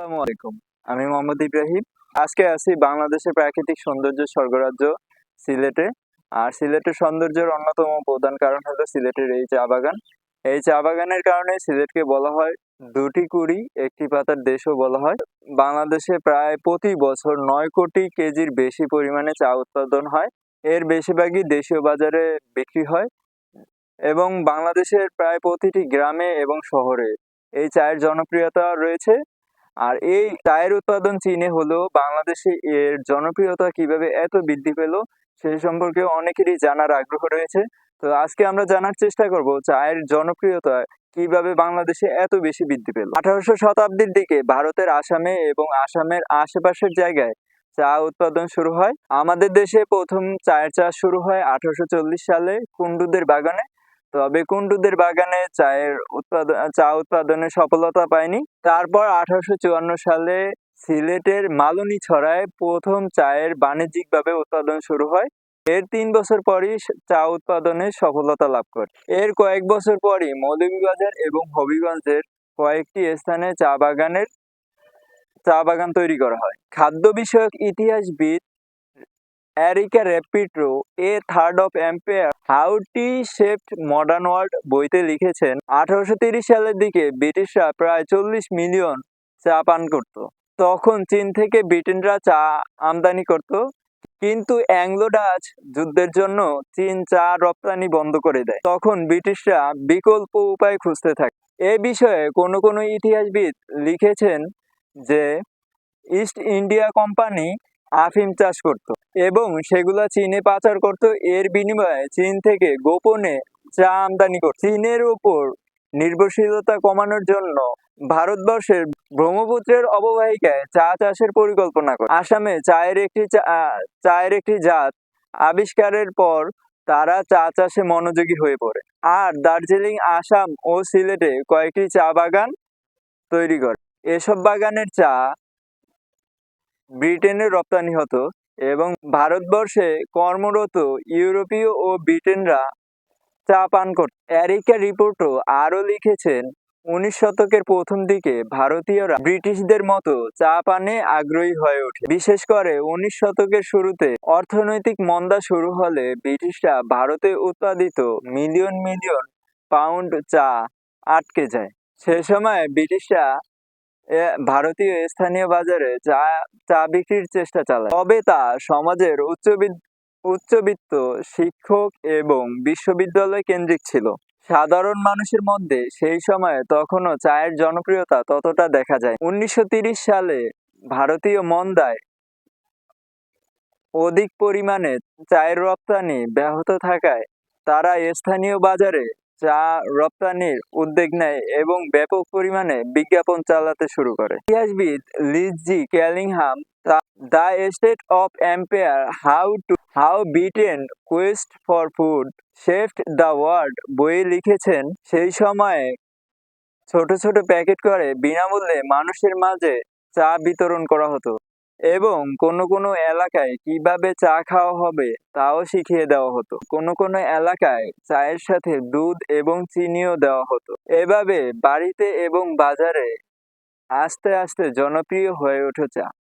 আসসালামু আলাইকুম। আমি মোহাম্মদ ইব্রাহিম। আজকে আছি বাংলাদেশের প্রাকৃতিক সৌন্দর্য স্বর্গরাজ্য সিলেটে। আর সিলেটের সৌন্দর্যের অন্যতম প্রধান কারণ হলো সিলেটের এই চা বাগান। এই চা বাগানের কারণে সিলেটকে বলা হয় দুটি কুড়ি একটি পাতার দেশও বলা হয়। বাংলাদেশে প্রায় প্রতি বছর 9 কোটি কেজির বেশি পরিমাণে চা উৎপাদন হয়। এর বেশিরভাগই দেশীয় বাজারে বিক্রি হয় এবং বাংলাদেশের প্রায় প্রতিটি গ্রামে এবং শহরে এই চায়ের জনপ্রিয়তা রয়েছে। আর এই চায়ের উৎপাদন চীনে হলেও বাংলাদেশে এর জনপ্রিয়তা কিভাবে এত বৃদ্ধি পেল সেই সম্পর্কে অনেকেরই জানার আগ্রহ রয়েছে। তো আজকে আমরা জানার চেষ্টা করব চায়ের জনপ্রিয়তা কিভাবে বাংলাদেশে এত বেশি বৃদ্ধি পেল। 18শতাব্দীর দিকে ভারতের আসামে এবং আসামের আশেপাশের জায়গায় চা উৎপাদন শুরু হয়। আমাদের দেশে প্রথম চায়ের চাষ শুরু হয় 1840 সালে কুন্ডুদের বাগানে। তবে কুন্ডুদের বাগানে চা উৎপাদনে সফলতা পায়নি। তারপর 1854 সালে সিলেটের মালনীছড়ায় প্রথম চায়ের বাণিজ্যিকভাবে উৎপাদন শুরু হয়। এর 3 বছর পরই চা উৎপাদনে সফলতা লাভ করে। এর কয়েক বছর পরই মৌলভীবাজার এবং হবিগঞ্জের কয়েকটি স্থানে চা বাগান তৈরি করা হয়। খাদ্য বিষয়ক ইতিহাসবিদ Erika Rappaport a thirst of empire how tea shaped modern world বইতে লিখেছেন 1830 সালের দিকে ব্রিটিশরা প্রায় 40 মিলিয়ন চা পান করত। তখন চীন থেকে ব্রিটেনরা চা আমদানি করত, কিন্তু অ্যাংলো ডাচ যুদ্ধের জন্য চীন চা রপ্তানি বন্ধ করে দেয়। তখন ব্রিটিশরা বিকল্প উপায় খুঁজতে থাকে। এ বিষয়ে কোনো কোনো ইতিহাসবিদ লিখেছেন যে ইস্ট ইন্ডিয়া কোম্পানি আফিম চাষ করত এবং সেগুলা চীনে পাচার করত। এর বিনিময়ে চীন থেকে গোপনে চা আমদানি করত। চীনের উপর নির্ভরশীলতা কমানোর জন্য ভারতবর্ষের ব্রহ্মপুত্রের অববাহিকায় চা চাষের পরিকল্পনা করে। আসামে চায়ের একটি জাত আবিষ্কারের পর তারা চা চাষে মনোযোগী হয়ে পড়ে আর দার্জিলিং, আসাম ও সিলেটে কয়েকটি চা বাগান তৈরি করে। এসব বাগানের চা ব্রিটেনে রপ্তানি হতো এবং ভারতবর্ষে কর্মরত ইউরোপীয় ও ব্রিটেনরা চা পান করত। এরিকা রিপোর্টো আরও লিখেছেন 19 শতকের প্রথম দিকে ভারতীয়রা ব্রিটিশদের মতো চা পানে আগ্রহী হয়ে ওঠে। বিশেষ করে 19 শতকের শুরুতে অর্থনৈতিক মন্দা শুরু হলে ব্রিটিশরা ভারতে উৎপাদিত মিলিয়ন মিলিয়ন পাউন্ড চা আটকে যায়। সে সময় ব্রিটিশরা ভারতীয় স্থানীয় বাজারে চা বিক্রির চেষ্টা চালায়। তবে তা সমাজের উচ্চবিত্ত, শিক্ষক এবং বিশ্ববিদ্যালয় কেন্দ্রিক ছিল। সাধারণ মানুষের মধ্যে সেই সময়ে তখনও চায়ের জনপ্রিয়তা ততটা দেখা যায়। 1930 সালে ভারতীয় মন্দায় অধিক পরিমাণে চায়ের রপ্তানি ব্যাহত থাকায় তারা স্থানীয় বাজারে চা রপ্তানির উদ্যোগ নেয় এবং ব্যাপক পরিমাণে বিজ্ঞাপন চালাতে শুরু করে। ইতিহাসবিদ Lizzie Collingham the state of empire how Britain quest for food shaped the world বইয়ে লিখেছেন, সেই সময়ে ছোট ছোট প্যাকেট করে বিনামূল্যে মানুষের মাঝে চা বিতরণ করা হতো এবং কোনো কোনো এলাকায় কিভাবে চা খাওয়া হবে তাও শিখিয়ে দেওয়া হতো। কোনো কোনো এলাকায় চায়ের সাথে দুধ এবং চিনিও দেওয়া হতো। এভাবে বাড়িতে এবং বাজারে আস্তে আস্তে জনপ্রিয় হয়ে ওঠে চা।